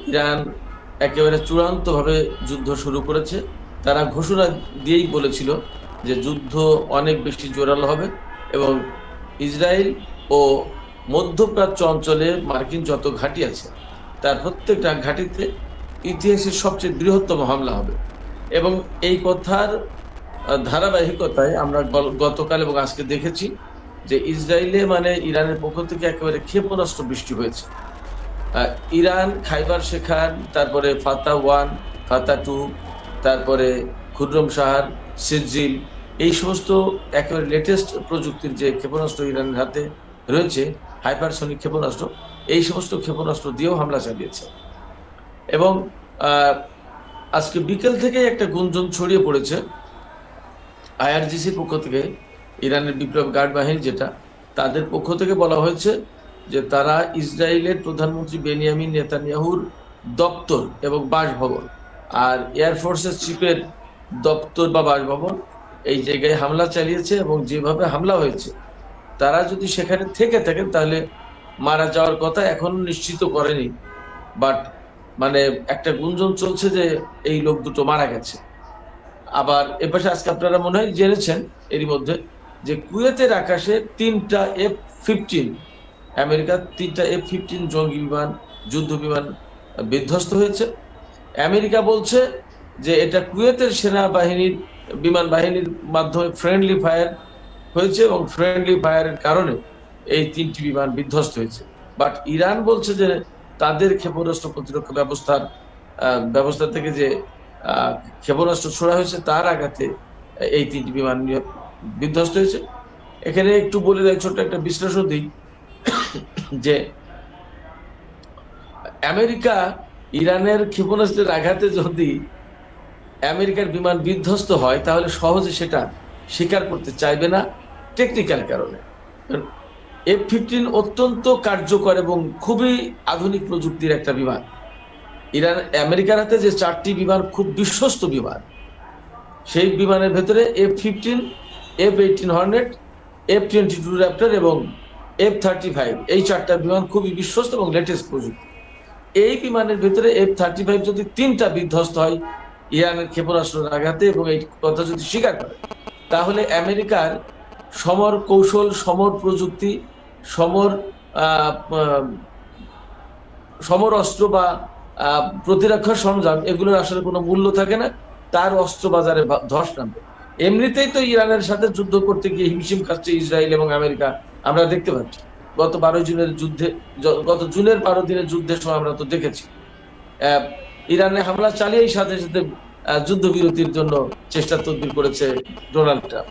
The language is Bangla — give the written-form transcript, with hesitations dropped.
ইরান একেবারে চূড়ান্তভাবে যুদ্ধ শুরু করেছে। তারা ঘোষণা দিয়েই বলেছিল যে যুদ্ধ অনেক বেশি জোরালো হবে এবং ইসরায়েল ও মধ্যপ্রাচ্য অঞ্চলে মার্কিন যত ঘাঁটি আছে তার প্রত্যেকটা ঘাঁটিতে ইতিহাসের সবচেয়ে বৃহত্তম হামলা হবে। এবং এই কথার ধারাবাহিকতায় আমরা গতকাল এবং আজকে দেখেছি যে ইসরায়েলে মানে ইরানের পক্ষ থেকে একেবারে ক্ষেপণাস্ত্র বৃষ্টি হয়েছে। ইরান খাইবার শেখান, তারপরে ফাতা ওয়ান, ফাতা টু, তারপরে খুররম শাহর, সিজিল, এই সমস্ত একেবারে লেটেস্ট প্রযুক্তির যে ক্ষেপণাস্ত্র ইরানের হাতে রয়েছে, হাইপারসনিক ক্ষেপণাস্ত্র, এই সমস্ত ক্ষেপণাস্ত্র দিয়েও হামলা চালিয়েছে। এবং আজকে বিকেল থেকে একটা গুঞ্জন ছড়িয়ে পড়েছে আইআরজিসির পক্ষ থেকে, ইরানের বিপ্লব গার্ড বাহিনী যেটা, তাদের পক্ষ থেকে বলা হয়েছে যে তারা ইসরায়েলের প্রধানমন্ত্রী বেনিয়ামিন নেতানিয়াহুর দপ্তর এবং বাসভবন আর এয়ারফোর্সের চিফের দপ্তর বা বাসভবন এই জায়গায় হামলা চালিয়েছে। এবং যেভাবে হামলা হয়েছে, তারা যদি সেখানে থেকে থাকেন তাহলে মারা যাওয়ার কথা এখনো নিশ্চিত করেনি, বাট মানে একটা গুঞ্জন চলছে যে এই লোক দুটো মারা গেছে। আবার এপাশে আজকে আপনারা মনে হয় জেনেছেন এরই মধ্যে যে কুয়েতের আকাশে 3টা F-15, আমেরিকার 3টা F-15 জঙ্গি বিমান, যুদ্ধ বিমান বিধ্বস্ত হয়েছে। আমেরিকা বলছে যে এটা কুয়েতের সেনাবাহিনীর বিমান বাহিনীর মাধ্যমে ফ্রেন্ডলি ফায়ার হয়েছে এবং ফ্রেন্ডলি ফায়ারের কারণে এই 3টি বিমান বিধ্বস্ত হয়েছে। বাট ইরান বলছে যে তাদের ক্ষেপণাস্ত্র প্রতিরক্ষা ব্যবস্থা থেকে যে ক্ষেপণাস্ত্র ছোড়া হয়েছে তার আঘাতে এই 3টি বিমান বিধ্বস্ত হয়েছে। এখানে একটু বলে দেয়, ছোট্ট একটা বিশ্লেষণ দিই যে আমেরিকা ইরানের ক্ষেপণাস্ত্রের আঘাতে যদি আমেরিকার বিমান বিধ্বস্ত হয় তাহলে সহজে সেটা স্বীকার করতে চাইবে না টেকনিক্যাল কারণে। F-15 অত্যন্ত কার্যকর এবং খুবই আধুনিক প্রযুক্তির একটা বিমান। আমেরিকার হাতে যে 4টি বিমান খুব বিশ্বস্ত বিমান, সেই বিমানের ভেতরে F-15, F-18 Hornet, F-22 Raptor এবং F-35, এই 4টা বিমান খুবই বিশ্বস্ত এবং লেটেস্ট প্রযুক্তি। এই বিমানের ভেতরে F-35 যদি 3টা বিধ্বস্ত হয় ইরানের ক্ষেপণাস্ত্রের আঘাতে এবং এই কথা যদি স্বীকার করে, তাহলে আমেরিকার সমর কৌশল, সমর প্রযুক্তি, সমর অস্ত্র বা প্রতিরক্ষা সরঞ্জাম, এগুলোর আসলে কোনো মূল্য থাকে না, তার অস্ত্র বাজারে ধস নামবে। এমনিতেই তো ইরানের সাথে যুদ্ধ করতে গিয়ে হিমশিম খাচ্ছে ইসরায়েল এবং আমেরিকা, আমরা দেখতে পাচ্ছি। গত 12 জুনের 12 দিনের যুদ্ধের সময় আমরা তো দেখেছি ইরানে হামলা চালিয়েই সাথে সাথে যুদ্ধবিরতির জন্য চেষ্টা তদবির করেছে ডোনাল্ড ট্রাম্প।